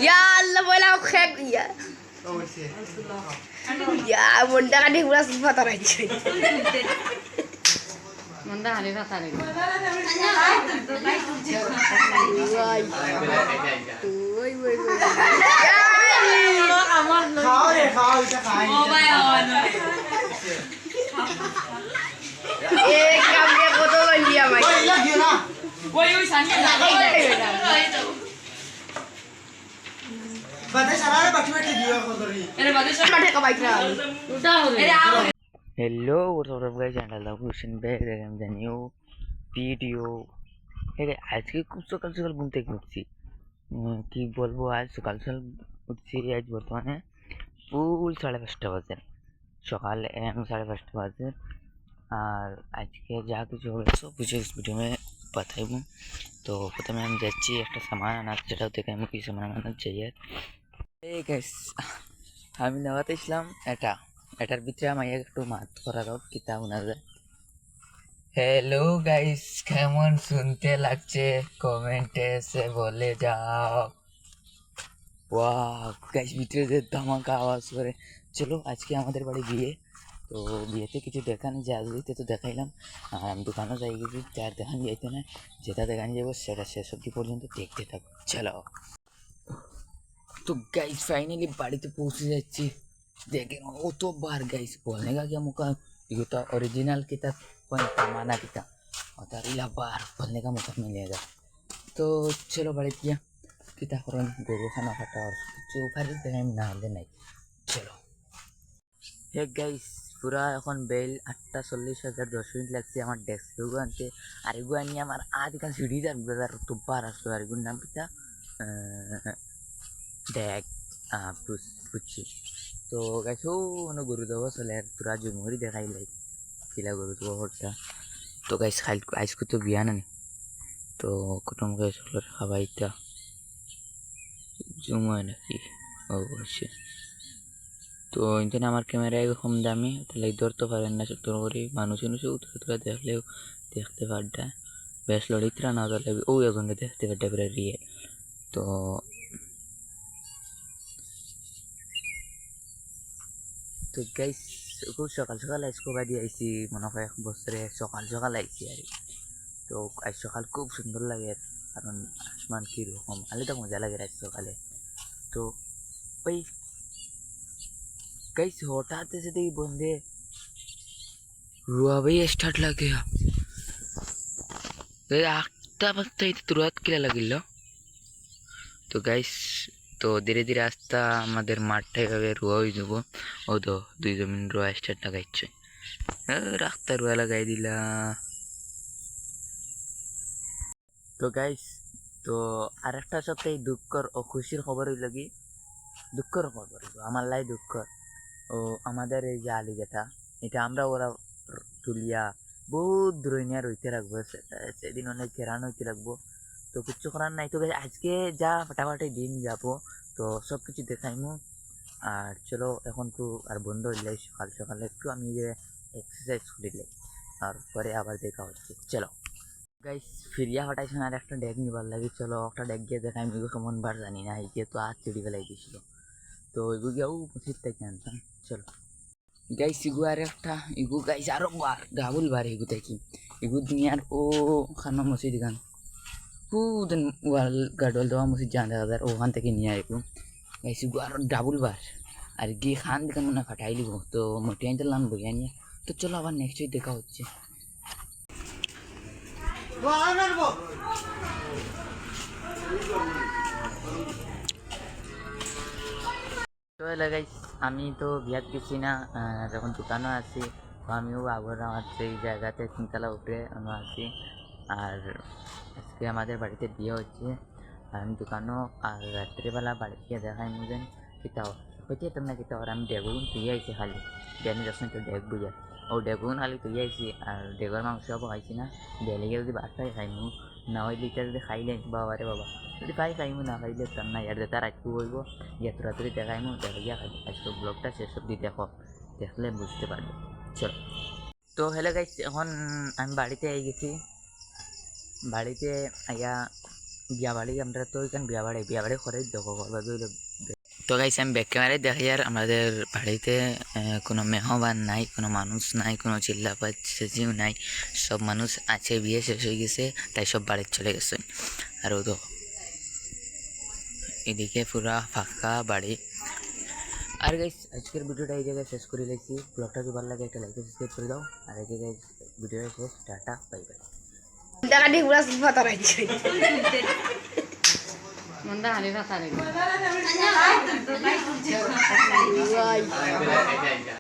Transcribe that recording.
Ya Allah bola khek ya. Ya monda kani pura sifat rajin. Monda hari rasa lagi. Kamu kotor lagi ya Mike. Woi sana. Batas sarana baki baki dia kodori. Mata ka bike ra. Hello, what's up guys? And I love Hussein back again the new video. Hey, आज के कुछ सकाल सकाल घूमते घूमती कि बोलबो आज सकाल सकाल उठছি आज বর্তমানে ফুল 5:30 বাজে সকাল 5:30 বাজে আর আজকে যা কিছু হবে সব কিছু इस वीडियो में बताइबो तो প্রথমে আমি যাচ্ছি একটা সামান আনার যেটা থেকে আমি কি সামান আনতে চাই এই গাইস আমি নেওয়াতে ইসলাম এটার ভিতরে আমি একটু মাত করা দাও কিতা উনা যায় हेलो गाइस কেমন শুনতে লাগছে কমেন্টে এসে বলে যাও वाह गाइस ভিতরে যে ধামাকা আওয়াজ করে চলো আজকে আমাদের বাড়ি বিয়ে তো বিয়েতে কিছু দেখানো যায় দিতে তো দেখাইলাম আর আমি দোকানে যাই গেছি যার দেখানো যাইতে না যেটা দেখানো যাবো সেটা শেষ অবধি পর্যন্ত দেখতে থাকো চলো तो गाइस फाइनली বাড়িতে পৌঁছে যাচ্ছি देखें वो तो बार गाइस बोलने का क्या मौका ये तो ओरिजिनल किताब माना किताब और तारीला बार बोलने का मौका मिलेगा तो चलो बड़े किया किताब और गोगो खाना खाता और जो फारिल टाइम ना ले नहीं चलो हे गाइस पूरा এখন বেল 8:40,10 লাগছে আমার ডেস্ক গো আনতে আর এগো আনি আমার আদি কাল সিডি দার ব্রাদার তো বার আসলো আর এগো নাম কিতা ডেক পুছি তো গাইছো ন গরু দেবো চলে তোরা জুমুরি দেখাইলে কিলা গরু দেবো হরটা তো গাইস খাইল আজকে তো বিয়া না তো কুটুম গাইস হলো খাবাইতা জুম হয় নাকি অবশ্যই তো ইন্টারনেট আমার ক্যামেরা কম দামি তাহলে ধরতে পারেন না ছোট করে মানুষ তোরা দেখলেও দেখতে পারটা বেশ লড়িতরা না তাহলে ও একজনকে দেখতে পারটা পুরো রিয়েল তো গাইস খুব সকাল সকাল আজকে বাদি আইছি মনে হয় 1 বছরে সকাল সকাল আইছি আর তো আজ সকাল খুব সুন্দর লাগে কারণ আসমান কি রকম আলোটা মজা লাগে আজ সকালে তো ওই গাইস হঠাৎ से देखी बंदे रुआ भाई स्टार्ट लग गया तो आगता बगता ही तुरंत किला लगिल तो गाइस तो धीरे धीरे आस्ता আমাদের মাঠটা এভাবে রুয়া হয়ে যাব ও তো 2 জমিন রুয়া স্টার্ট লাগাইছে রাস্তা রুয়া লাগাই দিলা তো গাইস তো আরেকটা সপ্তাহে দুঃখর ও খুশির খবর হইল কি দুঃখর খবর আমার লাই দুঃখর ও আমাদের এই যে আলি যেটা এটা আমরা ওরা তুলিয়া বহুত দূরে নিয়ে রইতে রাখবো সেদিন অনেক ঘেরান হইতে রাখবো তো কিচ্ছু করার নাই তো আজকে যা ফাটাফাটি দিন যাবো তো সব কিছু দেখাইমু আর চলো এখন তো আর বন্ধ হইলে সকাল সকালে একটু আমি যে এক্সারসাইজ করিলে আর পরে আবার দেখা হচ্ছে চলো গাইস ফিরিয়া ফাটাইছেন আর একটা ড্যাগ নিবার লাগে চলো একটা ড্যাগ গিয়ে দেখাই এগুলো কেমন বার জানি না এই তো আর চিড়ি ফেলাই দিয়েছিল তো এগুলো গিয়েও মসজিদ থেকে আনতাম চলো গাইস ইগু আর একটা ইগু গাইস আরো বার ডাবল বার এগু থেকে এগু দুনিয়ার ও খানা মসজিদ গান পুদেন ওয়াল গাডওয়াল দেওয়া মসজিদ জান দেখা যায় ওখান থেকে নিয়ে আইবো গাইস ইগু আরো ডাবল বার আর গিয়ে খান দেখান মনে ফাটাই লিব তো মোটে আনতে লান বইয়া নিয়ে তো চলো আবার নেক্সট উইক দেখা হচ্ছে তো গাইস আমি তো বিয়াত গেছি না যখন দোকানও আছি তো আমিও আবার আমার সেই জায়গাতে 3 তলা উপরে আমি আছি আর আজকে আমাদের বাড়িতে বিয়ে হচ্ছে আর আমি দোকানও আর রাত্রিবেলা বাড়ি গিয়ে দেখাই মুঝেন কিতাও হইতে তোমরা কিতাও আর আমি ডেগুন তুই আইছি খালি জানি যখন তো ডেগ বুঝা ও ডেগুন খালি তুই আইছি আর ডেগর মাংস খাইছি না ডেলি গিয়ে যদি বাসায় খাইমু না হইলে এটা যদি খাইলে বাবা রে বাবা যদি পাই খাইমু না খাইলে তার না ইয়ার তার আজকে বলবো ইয়া তোরাতুরি দেখাইমু দেখাইয়া খাই আজকে ব্লগটা শেষ অবধি দেখো দেখলে বুঝতে পারবে চলো তো হ্যালো গাইস এখন আমি বাড়িতে আই গেছি বাড়িতে আইয়া বিয়া বাড়ি আমরা তো এখানে বিয়া বাড়ি করে দেখো করবা দইলে তো গাইস আমি ব্যাক ক্যামেরায় দেখি আর আমাদের বাড়িতে কোনো মেহমান নাই, কোনো মানুষ নাই, কোনো চিল্লাপাচিও নাই, সব মানুষ আছে, বিয়ে শেষ হয়ে গেছে তাই সব বাড়িতে চলে গেছে। আর ও তো এদিকে পুরা ফাঁকা বাড়ি। আর গাইস আজকের ভিডিওটা এই জায়গায় শেষ করে লাগছি। ব্লগটা যদি ভালো লাগে একটা লাইক সাবস্ক্রাইব করে দাও। আর এই জায়গায় ভিডিওটা শেষ, টাটা বাই বাই। মুন্ডা কাটি পুরা ফাতা রাখছে মন্দা হানি রাখা রেখে ভাই